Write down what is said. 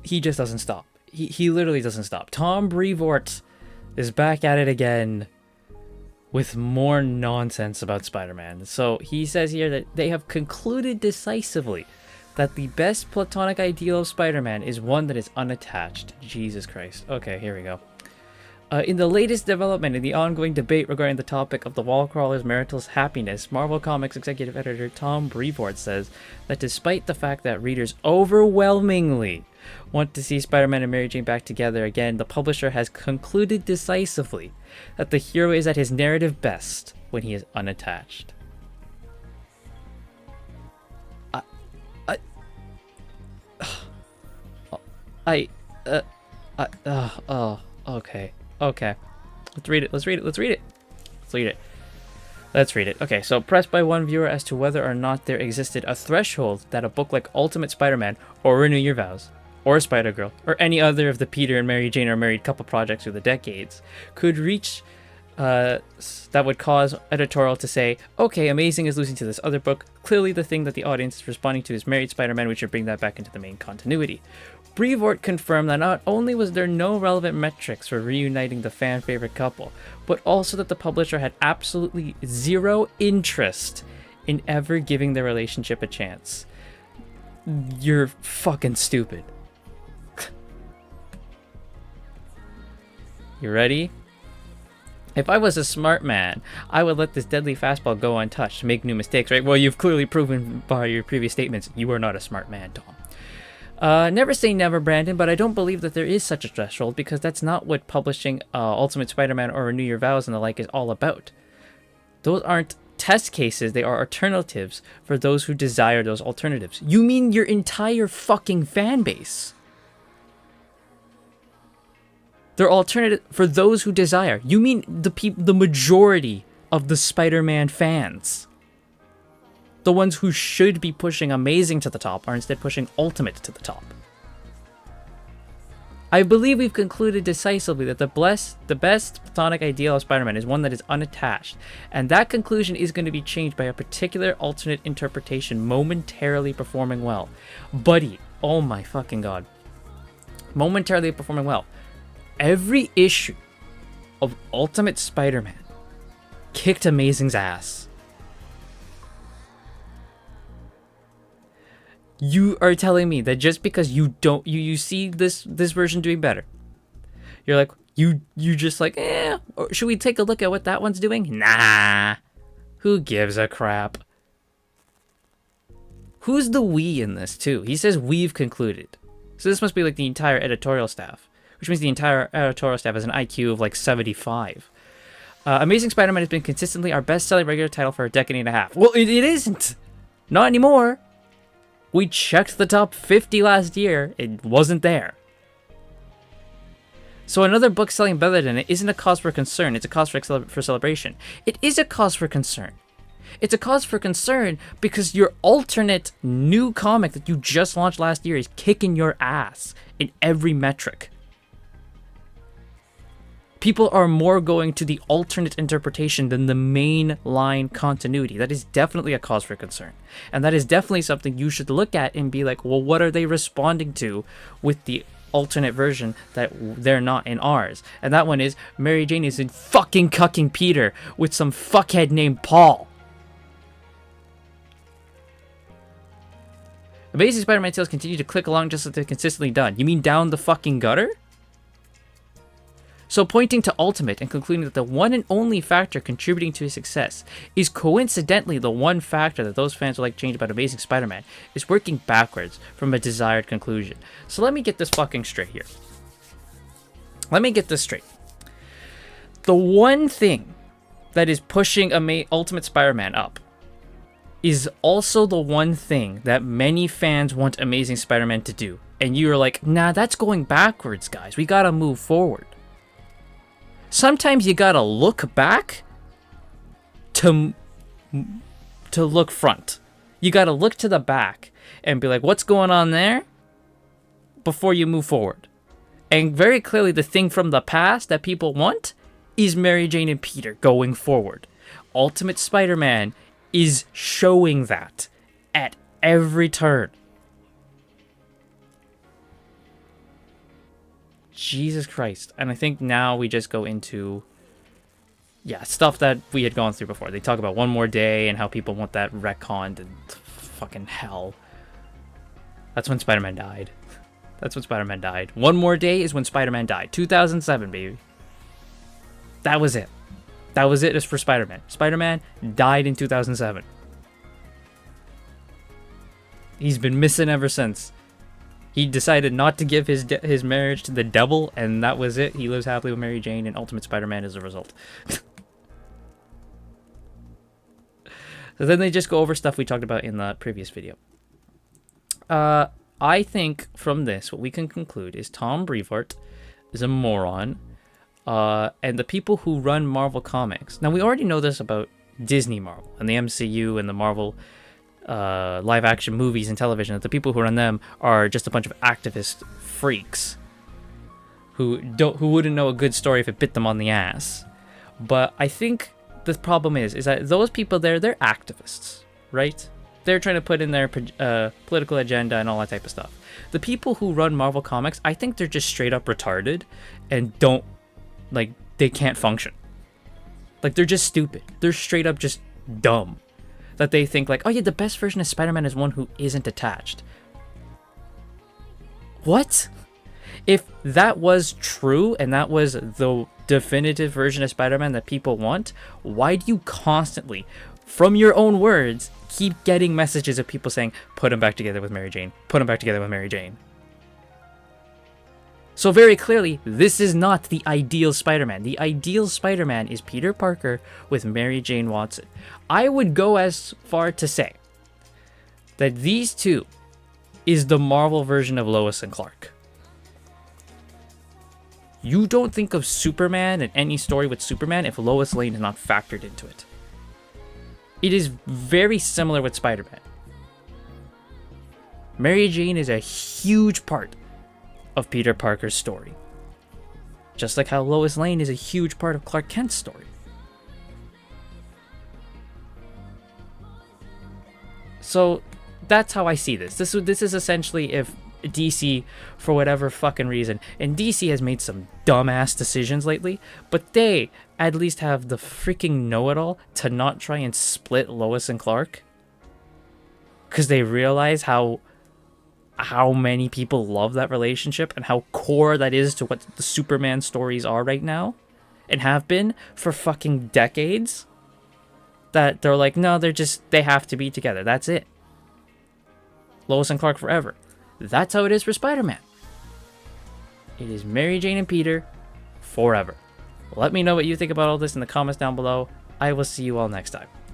he just doesn't stop. He literally doesn't stop. Tom Brevoort is back at it again with more nonsense about Spider-Man. So he says here that they have concluded decisively that the best platonic ideal of Spider-Man is one that is unattached. Jesus Christ. Okay, here we go. In the latest development in the ongoing debate regarding the topic of the Wallcrawler's marital happiness, Marvel Comics executive editor Tom Brevoort says that despite the fact that readers overwhelmingly want to see Spider-Man and Mary Jane back together again, the publisher has concluded decisively that the hero is at his narrative best when he is unattached. Okay. Okay. Let's read it. Okay, so pressed by one viewer as to whether or not there existed a threshold that a book like Ultimate Spider-Man, or Renew Your Vows, or Spider-Girl, or any other of the Peter and Mary Jane are married couple projects through the decades could reach that would cause editorial to say, okay, Amazing is losing to this other book. Clearly the thing that the audience is responding to is married Spider-Man. We should bring that back into the main continuity. Brevoort confirmed that not only was there no relevant metrics for reuniting the fan favorite couple, but also that the publisher had absolutely zero interest in ever giving their relationship a chance. You're fucking stupid. You ready? If I was a smart man, I would let this deadly fastball go untouched to make new mistakes, right? Well, you've clearly proven by your previous statements you are not a smart man, Tom. Never say never, Brandon, but I don't believe that there is such a threshold because that's not what publishing Ultimate Spider-Man or Renew Your Vows and the like is all about. Those aren't test cases, they are alternatives for those who desire those alternatives. You mean your entire fucking fan base? They're alternative for those who desire. You mean the majority of the Spider-Man fans? The ones who should be pushing Amazing to the top are instead pushing Ultimate to the top. I believe we've concluded decisively that the best platonic ideal of Spider-Man is one that is unattached, and that conclusion is going to be changed by a particular alternate interpretation momentarily performing well. Buddy, oh my fucking god. Momentarily performing well. Every issue of Ultimate Spider-Man kicked Amazing's ass. You are telling me that just because you see this version doing better, you're like, you just like, or should we take a look at what that one's doing? Nah. Who gives a crap? Who's the we in this too? He says we've concluded. So this must be like the entire editorial staff, which means the entire editorial staff has an IQ of like 75. Amazing Spider-Man has been consistently our best-selling regular title for a decade and a half. Well, it isn't. Not anymore. We checked the top 50 last year. It wasn't there. So another book selling better than it isn't a cause for concern. It's a cause for celebration. It is a cause for concern. It's a cause for concern because your alternate new comic that you just launched last year is kicking your ass in every metric. People are more going to the alternate interpretation than the main line continuity. That is definitely a cause for concern. And that is definitely something you should look at and be like, well, what are they responding to with the alternate version that they're not in ours? And that one is Mary Jane is in fucking cucking Peter with some fuckhead named Paul. Amazing Spider-Man tales continue to click along just as they're consistently done. You mean down the fucking gutter? So pointing to Ultimate and concluding that the one and only factor contributing to his success is coincidentally the one factor that those fans would like change about Amazing Spider-Man is working backwards from a desired conclusion. So let me get this fucking straight here. Let me get this straight. The one thing that is pushing Ultimate Spider-Man up is also the one thing that many fans want Amazing Spider-Man to do. And you're like, nah, that's going backwards, guys. We gotta move forward. Sometimes you gotta look back to look front. You gotta look to the back and be like, what's going on there? Before you move forward. And very clearly the thing from the past that people want is Mary Jane and Peter going forward. Ultimate Spider-Man is showing that at every turn. Jesus Christ. And I think now we just go into, yeah, stuff that we had gone through before. They talk about One More Day and how people want that retconned and fucking hell. That's when Spider-Man died. That's when Spider-Man died. One More Day is when Spider-Man died. 2007, baby. That was it. That was it for Spider-Man. Spider-Man died in 2007. He's been missing ever since. He decided not to give his marriage to the devil, and that was it. He lives happily with Mary Jane, and Ultimate Spider-Man is the result. So then they just go over stuff we talked about in the previous video. I think from this, what we can conclude is Tom Brevoort is a moron, and the people who run Marvel Comics. Now, we already know this about Disney Marvel and the MCU and the Marvel live action movies and television, that the people who run them are just a bunch of activist freaks who wouldn't know a good story if it bit them on the ass. But I think the problem is that those people there, they're activists, right? They're trying to put in their political agenda and all that type of stuff. The people who run Marvel Comics, I think they're just straight up retarded and they can't function. Like, they're just stupid. They're straight up just dumb. That they think like, oh yeah, the best version of Spider-Man is one who isn't attached. What? If that was true and that was the definitive version of Spider-Man that people want, why do you constantly, from your own words, keep getting messages of people saying, put him back together with Mary Jane, put him back together with Mary Jane? So very clearly, this is not the ideal Spider-Man. The ideal Spider-Man is Peter Parker with Mary Jane Watson. I would go as far to say that these two is the Marvel version of Lois and Clark. You don't think of Superman and any story with Superman if Lois Lane is not factored into it. It is very similar with Spider-Man. Mary Jane is a huge part of Peter Parker's story. Just like how Lois Lane is a huge part of Clark Kent's story. So that's how I see this. This is essentially if DC, for whatever fucking reason, and DC has made some dumbass decisions lately, but they at least have the freaking know-it-all to not try and split Lois and Clark. Because they realize how many people love that relationship and how core that is to what the Superman stories are right now and have been for fucking decades, that they're like, no, they have to be together. That's it. Lois and Clark forever. That's how it is for Spider-Man. It is Mary Jane and Peter forever. Let me know what you think about all this in the comments down below. I will see you all next time.